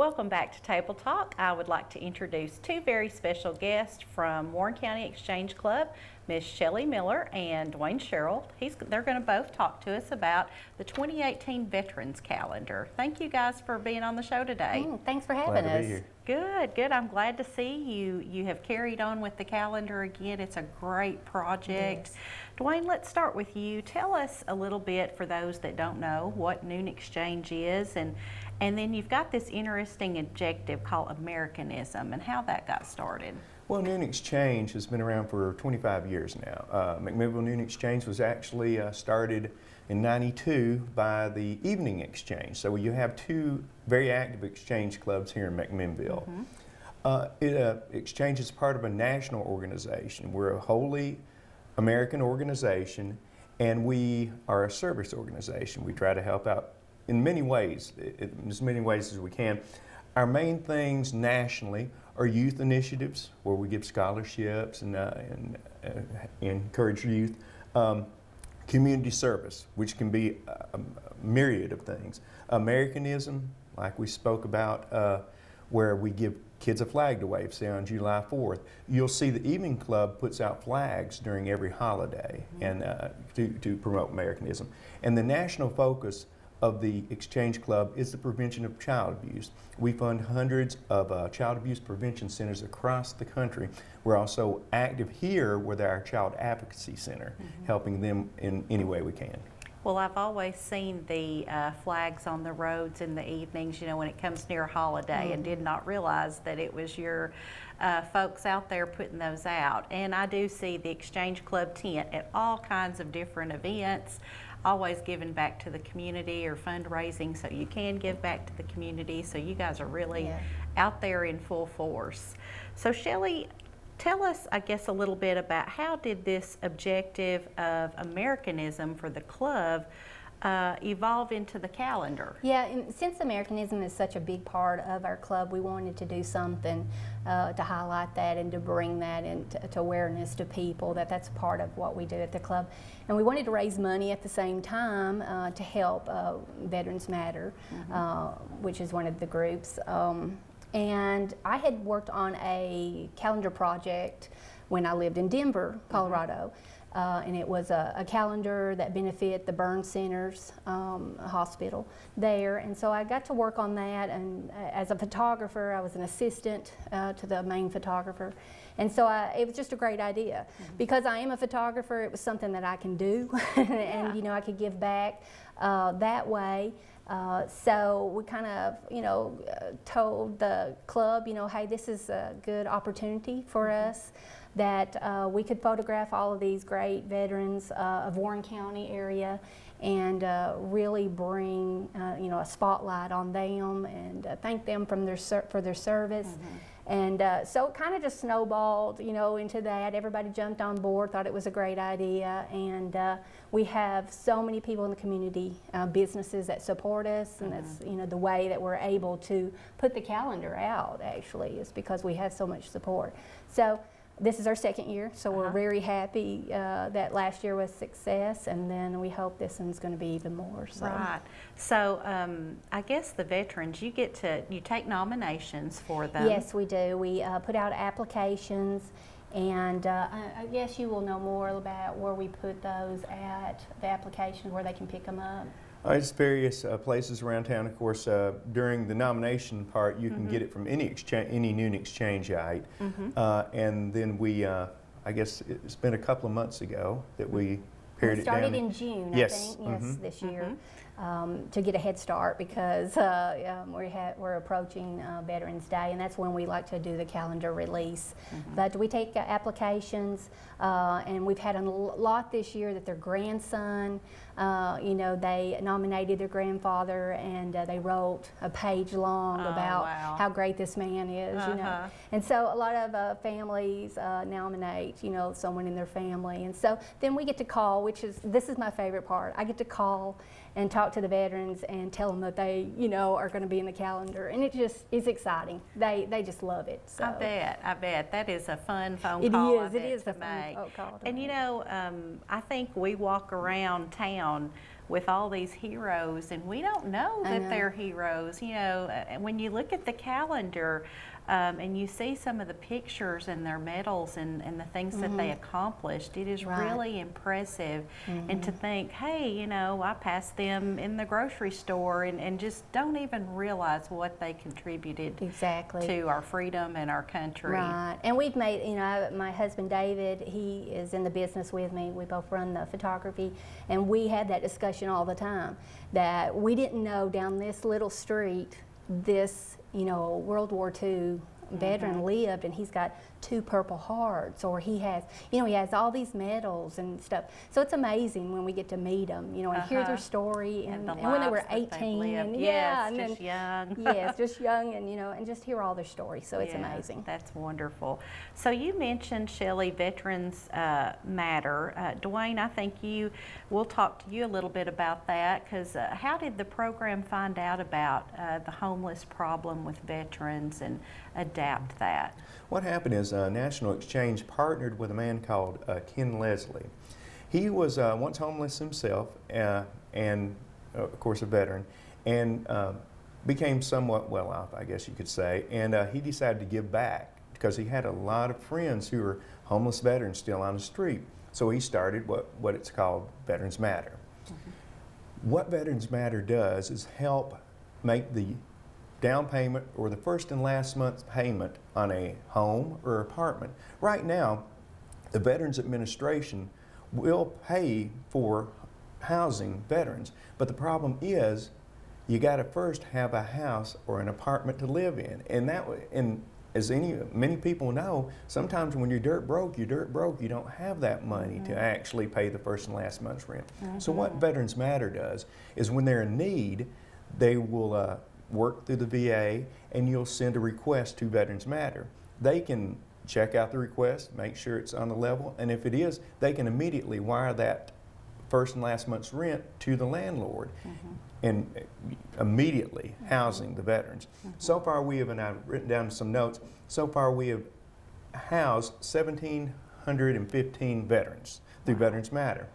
Welcome back to Table Talk. I would like to introduce two very special guests from Warren County Exchange Club, Miss Shelly Miller and Duane Sherrill. They're going to both talk to us about the 2018 Veterans Calendar. Thank you guys for being on the show today. Thanks for having us. Glad to be here. Good, good. I'm glad to see you. You have carried on with the calendar again. It's a great project. Yes. Duane, let's start with you. Tell us a little bit, for those that don't know, what Noon Exchange is, and then you've got this interesting objective called Americanism and how that got started. Well, Noon Exchange has been around for 25 years now. McMinnville Noon Exchange was actually started in '92 by the Evening Exchange. So you have two very active exchange clubs here in McMinnville. Exchange is part of a national organization. We're a wholly American organization, and we are a service organization. We try to help out in many ways, as many ways as we can. Our main things nationally are youth initiatives, where we give scholarships and encourage youth. Community service, which can be a myriad of things. Americanism, like we spoke about, where we give kids a flag to wave, say on July 4th. You'll see the Evening Club puts out flags during every holiday and to promote Americanism. And the national focus of the Exchange Club is the prevention of child abuse. We fund hundreds of child abuse prevention centers across the country. We're also active here with our Child Advocacy Center, helping them in any way we can. Well, I've always seen the flags on the roads in the evenings, you know, when it comes near a holiday, and did not realize that it was your folks out there putting those out. And I do see the Exchange Club tent at all kinds of different events, always giving back to the community or fundraising so you can give back to the community. So you guys are really out there in full force. So Shelly, tell us, I guess, a little bit about how did this objective of Americanism for the club evolve into the calendar? Yeah, and since Americanism is such a big part of our club, we wanted to do something to highlight that and to bring that into awareness to people, that's part of what we do at the club. And we wanted to raise money at the same time to help Veterans Matter, which is one of the groups. And I had worked on a calendar project when I lived in Denver, Colorado. And it was a calendar that benefited the burn center's hospital there. And so I got to work on that, and as a photographer, I was an assistant to the main photographer. And so it was just a great idea. Because I am a photographer, it was something that I can do, and you know, I could give back that way. So we kind of, you know, told the club, you know, hey, this is a good opportunity for us, that we could photograph all of these great veterans of Warren County area and really bring, you know, a spotlight on them and thank them for their service. And so it kind of just snowballed, you know, into that. Everybody jumped on board, thought it was a great idea, and we have so many people in the community, businesses that support us, and that's, you know, the way that we're able to put the calendar out, actually, is because we have so much support. So this is our second year, so we're very happy that last year was success, and then we hope this one's going to be even more. So. Right. So I guess the veterans, you take nominations for them. Yes, we do. We put out applications, and I guess you will know more about where we put those at, the applications, where they can pick them up. It's various places around town. Of course, during the nomination part, you can get it from any Noon Exchangeite. And then we, I guess it's been a couple of months ago that we pared it down. We started in June, I think, this year, to get a head start, because we're approaching Veterans Day, and that's when we like to do the calendar release. But we take applications, and we've had a lot this year that their grandson, you know, they nominated their grandfather, and they wrote a page long about how great this man is, you know. And so a lot of families nominate, you know, someone in their family, and so then we get to call, this is my favorite part. I get to call and talk to the veterans and tell them that they, you know, are going to be in the calendar, and it just is exciting. They just love it. So. I bet that is a fun phone call. It is a fun phone call. And you know, I think we walk around town with all these heroes, and we don't know that they're heroes. You know, when you look at the calendar and you see some of the pictures and their medals and the things that they accomplished, it is really impressive. And to think, hey, you know, I passed them in the grocery store and just don't even realize what they contributed to our freedom and our country. Right. And we've made, you know, my husband David, he is in the business with me. We both run the photography, and we had that discussion all the time that we didn't know down this little street this, you know, World War II veteran lived, and he's got 2 Purple Hearts, or he has, you know, he has all these medals and stuff. So it's amazing when we get to meet them, you know, and hear their story, and when they were 18, and just young. Yes, just young, and you know, and just hear all their stories. So it's amazing. That's wonderful. So you mentioned, Shelly, Veterans Matter. Duane, I think we'll talk to you a little bit about that, because how did the program find out about the homeless problem with veterans and adapt that? What happened is National Exchange partnered with a man called Ken Leslie. He was once homeless himself, and of course a veteran, and became somewhat well off, I guess you could say, and he decided to give back because he had a lot of friends who were homeless veterans still on the street. So he started what it's called Veterans Matter. What Veterans Matter does is help make the down payment or the first and last month's payment on a home or apartment. Right now, the Veterans Administration will pay for housing veterans, but the problem is you got to first have a house or an apartment to live in, and as many people know, sometimes when you're dirt broke, you don't have that money to actually pay the first and last month's rent. So what Veterans Matter does is when they're in need, they will work through the VA, and you'll send a request to Veterans Matter. They can check out the request, make sure it's on the level, and if it is, they can immediately wire that first and last month's rent to the landlord, and immediately housing the veterans. So far we have, and I've written down some notes, so far we have housed 1,715 veterans through Veterans Matter.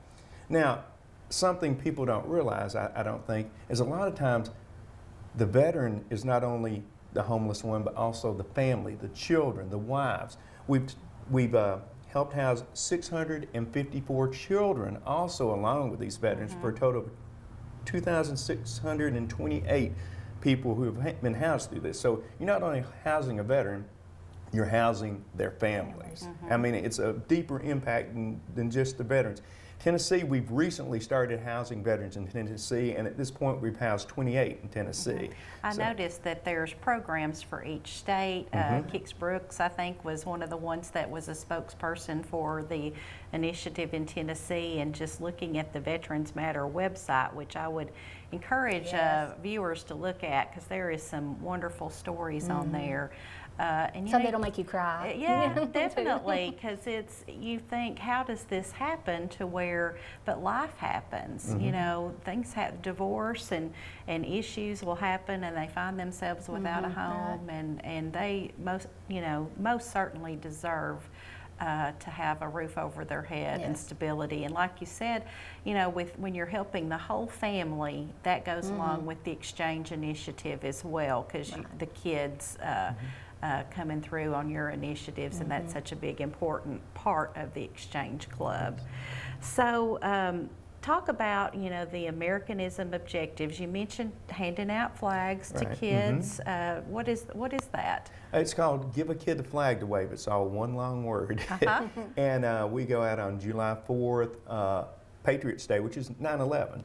Now, something people don't realize, I don't think, is a lot of times the veteran is not only the homeless one, but also the family, the children, the wives. We've helped house 654 children also along with these veterans for a total of 2,628 people who have been housed through this. So you're not only housing a veteran, you're housing their families. I mean, it's a deeper impact than just the veterans. Tennessee, we've recently started housing veterans in Tennessee, and at this point we've housed 28 in Tennessee. I noticed that there's programs for each state. Kix Brooks, I think, was one of the ones that was a spokesperson for the initiative in Tennessee, and just looking at the Veterans Matter website, which I would encourage viewers to look at, because there is some wonderful stories on there. And some that'll make you cry. Yeah, definitely, because you think, how does this happen to where, but life happens, you know, things have, divorce and issues will happen, and they find themselves without a home, and they most certainly deserve to have a roof over their head and stability. And like you said, you know, when you're helping the whole family, that goes along with the exchange initiative as well, because the kids coming through on your initiatives, and that's such a big important part of the Exchange Club. So talk about, you know, the Americanism objectives. You mentioned handing out flags to kids. What is that? It's called Give a Kid the Flag to Wave. It's all one long word. And we go out on July 4th, Patriots Day, which is 9/11.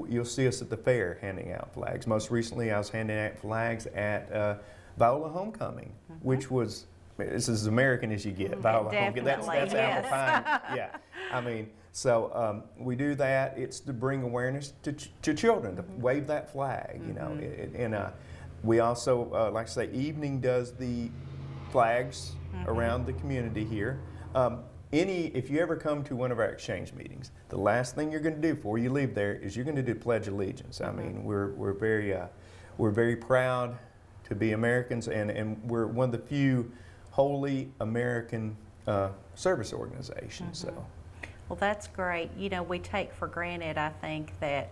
You'll see us at the fair handing out flags. Most recently, I was handing out flags at Viola Homecoming, which was, it's as American as you get. Viola Homecoming. That's apple pie. Yeah. I mean, so we do that. It's to bring awareness to children, to wave that flag, you know. And we also, like I say, Evening does the flags around the community here. If you ever come to one of our exchange meetings, the last thing you're going to do before you leave there is you're going to do Pledge Allegiance. I mean, we're very proud to be Americans, and we're one of the few wholly American service organizations. So. Well, that's great. You know, we take for granted, I think, that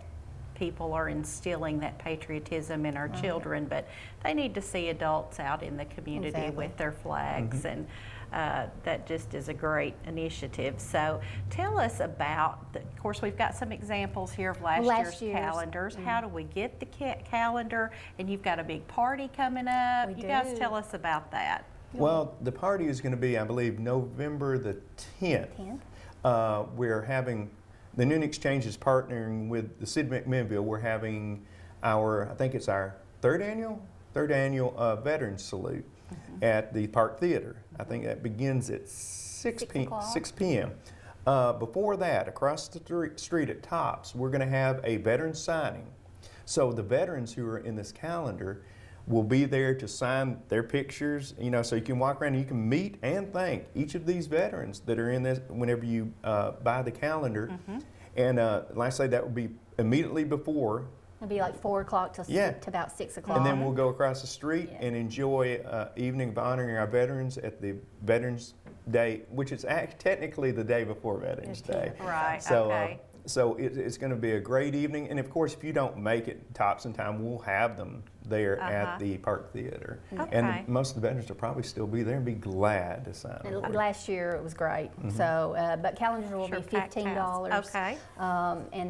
people are instilling that patriotism in our children, but they need to see adults out in the community Exactly. with their flags, and that just is a great initiative. So tell us about, of course, we've got some examples here of last year's calendars. How do we get the calendar? And you've got a big party coming up. We You guys do. tell us about that. Well, the party is going to be, I believe, November the 10th. 10th? We're having, the Noon Exchange is partnering with the city of McMinnville. We're having I think it's our third annual Veterans Salute at the Park Theater. I think that begins at 6 p.m. Before that, across the street at Tops, we're going to have a veteran signing. So the veterans who are in this calendar will be there to sign their pictures, you know, so you can walk around and you can meet and thank each of these veterans that are in this whenever you buy the calendar. And like I say, that will be immediately before. It'll be like 4 o'clock to about 6 o'clock. And then we'll go across the street and enjoy evening of honoring our veterans at the Veterans Day, which is technically the day before Veterans Day. Right, So, okay. So it's going to be a great evening, and of course, if you don't make it Tops in time, we'll have them there at the Park Theater. Okay. And most of the veterans will probably still be there and be glad to sign And up. last year it was great. So, but calendars will Sure, be packed $15. house. Okay.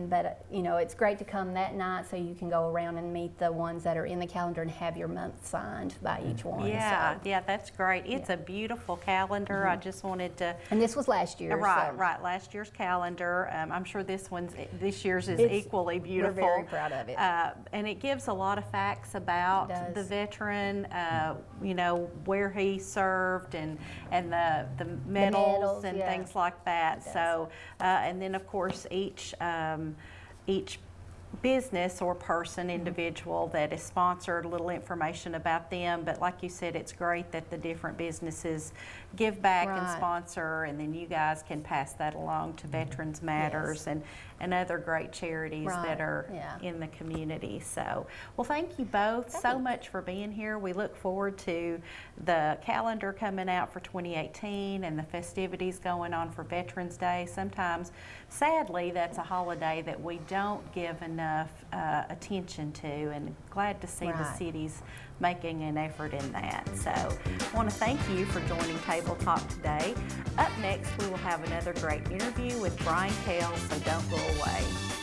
But you know, it's great to come that night so you can go around and meet the ones that are in the calendar and have your month signed by each one. Yeah, So. yeah, that's great. It's a beautiful calendar. I just wanted to. And this was last year. Right, so right. Last year's calendar. I'm sure this year's is It's- equally beautiful. We're very proud of it. And it gives a lot of facts about It does. the veteran. You know, where he served and the medals and yeah. things like that. It does. So, and then of course each business or person, individual that is sponsored, a little information about them. But like you said, it's great that the different businesses give back and Right. sponsor, and then you guys can pass that along to Veterans Matters and other great charities that Right, are yeah. in the community. So, well, thank you both so much for being here. We look forward to the calendar coming out for 2018 and the festivities going on for Veterans Day. Sometimes, sadly, that's a holiday that we don't give enough attention to, and glad to see the Right. cities making an effort in that. So I want to thank you for joining Table Talk today. Up next, we will have another great interview with Brian Kale, so don't go away.